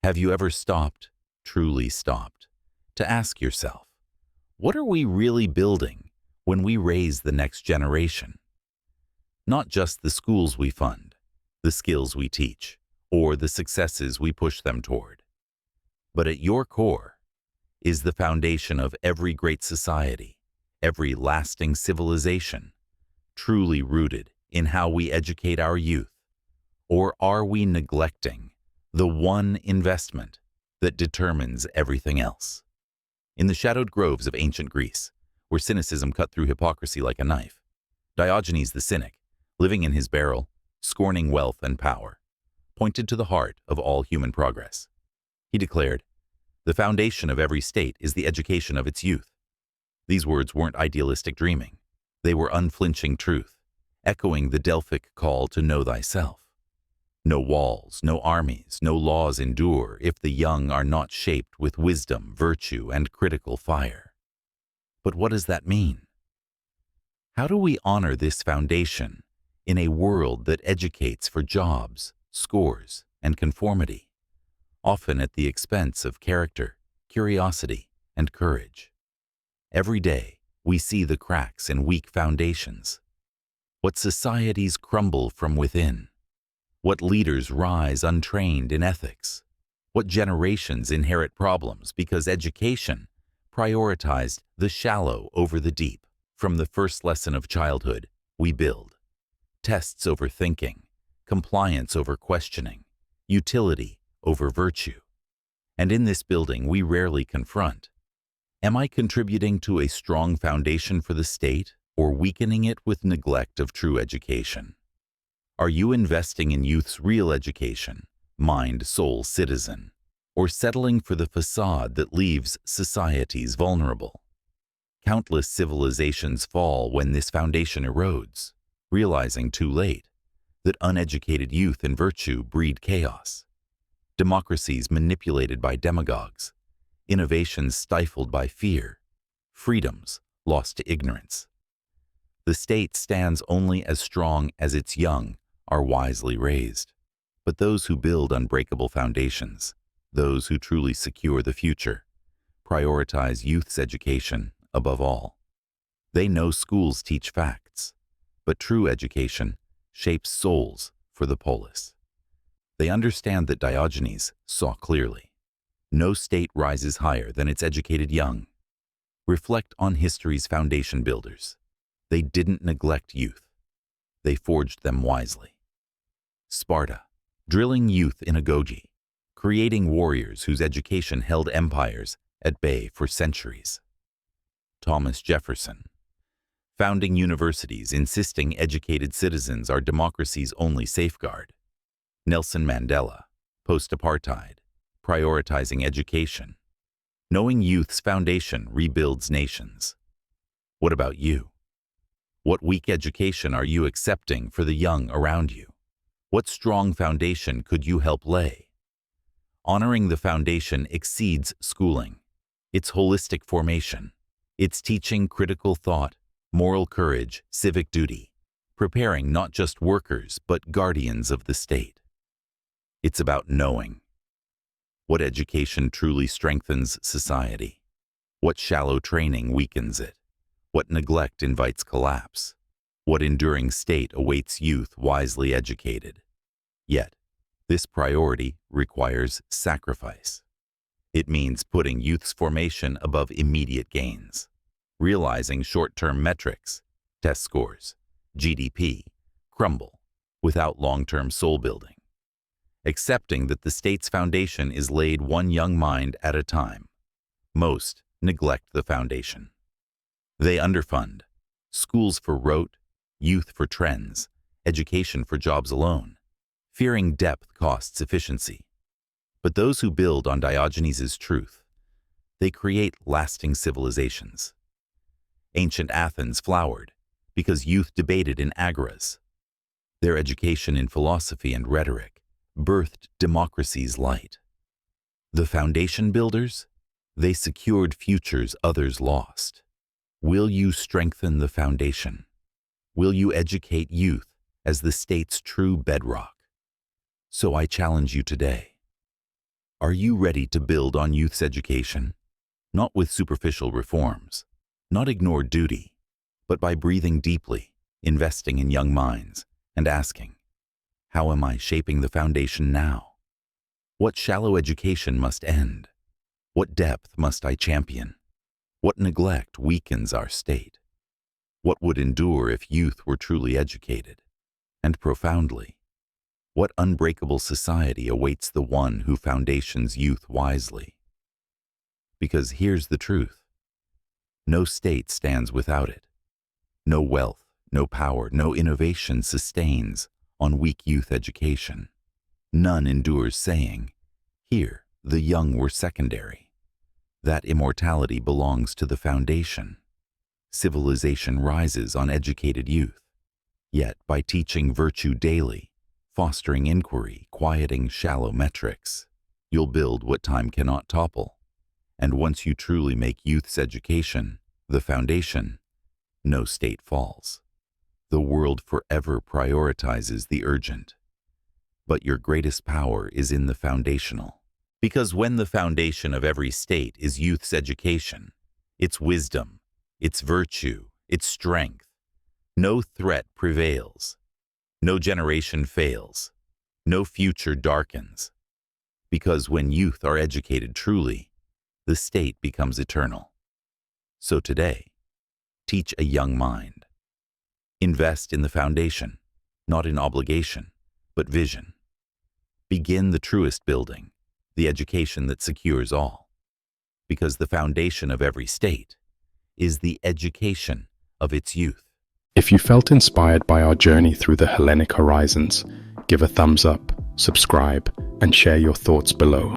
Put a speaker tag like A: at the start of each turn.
A: Have you ever stopped, truly stopped, to ask yourself, what are we really building when we raise the next generation? Not just the schools we fund, the skills we teach, or the successes we push them toward, but at your core is the foundation of every great society, every lasting civilization, truly rooted in how we educate our youth. Or are we neglecting the one investment that determines everything else? In the shadowed groves of ancient Greece, where cynicism cut through hypocrisy like a knife, Diogenes the cynic, living in his barrel, scorning wealth and power, pointed to the heart of all human progress. He declared, "The foundation of every state is the education of its youth." These words weren't idealistic dreaming. They were unflinching truth, echoing the Delphic call to know thyself. No walls, no armies, no laws endure if the young are not shaped with wisdom, virtue, and critical fire. But what does that mean? How do we honor this foundation in a world that educates for jobs, scores, and conformity, often at the expense of character, curiosity, and courage? Every day, we see the cracks in weak foundations. What societies crumble from within. What leaders rise untrained in ethics. What generations inherit problems because education prioritized the shallow over the deep. From the first lesson of childhood, we build. Tests over thinking, compliance over questioning, utility over virtue. And in this building, we rarely confront. Am I contributing to a strong foundation for the state or weakening it with neglect of true education? Are you investing in youth's real education, mind, soul, citizen, or settling for the facade that leaves societies vulnerable? Countless civilizations fall when this foundation erodes, realizing too late that uneducated youth and virtue breed chaos. Democracies manipulated by demagogues, innovations stifled by fear, freedoms lost to ignorance. The state stands only as strong as its young are wisely raised. But those who build unbreakable foundations, those who truly secure the future, prioritize youth's education above all. They know schools teach facts, but true education shapes souls for the polis. They understand that Diogenes saw clearly. No state rises higher than its educated young. Reflect on history's foundation builders. They didn't neglect youth. They forged them wisely. Sparta, drilling youth in agoge, creating warriors whose education held empires at bay for centuries. Thomas Jefferson, founding universities, insisting educated citizens are democracy's only safeguard. Nelson Mandela, post-apartheid, prioritizing education. Knowing youth's foundation rebuilds nations. What about you? What weak education are you accepting for the young around you? What strong foundation could you help lay? Honoring the foundation exceeds schooling. It's holistic formation. It's teaching critical thought, moral courage, civic duty, preparing not just workers but guardians of the state. It's about knowing. What education truly strengthens society? What shallow training weakens it? What neglect invites collapse? What enduring state awaits youth wisely educated? Yet, this priority requires sacrifice. It means putting youth's formation above immediate gains, realizing short-term metrics, test scores, GDP, crumble without long-term soul building. Accepting that the state's foundation is laid one young mind at a time. Most neglect the foundation. They underfund, schools for rote, youth for trends, education for jobs alone, fearing depth costs efficiency. But those who build on Diogenes' truth, they create lasting civilizations. Ancient Athens flowered because youth debated in agoras. Their education in philosophy and rhetoric birthed democracy's light. The foundation builders, they secured futures others lost. Will you strengthen the foundation? Will you educate youth as the state's true bedrock? So I challenge you today. Are you ready to build on youth's education? Not with superficial reforms, not ignore duty, but by breathing deeply, investing in young minds, and asking, how am I shaping the foundation now? What shallow education must end? What depth must I champion? What neglect weakens our state? What would endure if youth were truly educated? And profoundly, what unbreakable society awaits the one who foundations youth wisely? Because here's the truth. No state stands without it. No wealth, no power, no innovation sustains on weak youth education. None endures saying, here, the young were secondary. That immortality belongs to the foundation. Civilization rises on educated youth. Yet, by teaching virtue daily, fostering inquiry, quieting shallow metrics, you'll build what time cannot topple. And once you truly make youth's education the foundation, no state falls. The world forever prioritizes the urgent. But your greatest power is in the foundational. Because when the foundation of every state is youth's education, its wisdom, its virtue, its strength, no threat prevails, no generation fails, no future darkens. Because when youth are educated truly, the state becomes eternal. So today, teach a young mind. Invest in the foundation, not in obligation, but vision. Begin the truest building, the education that secures all. Because the foundation of every state is the education of its youth.
B: If you felt inspired by our journey through the Hellenic horizons, give a thumbs up, subscribe, and share your thoughts below.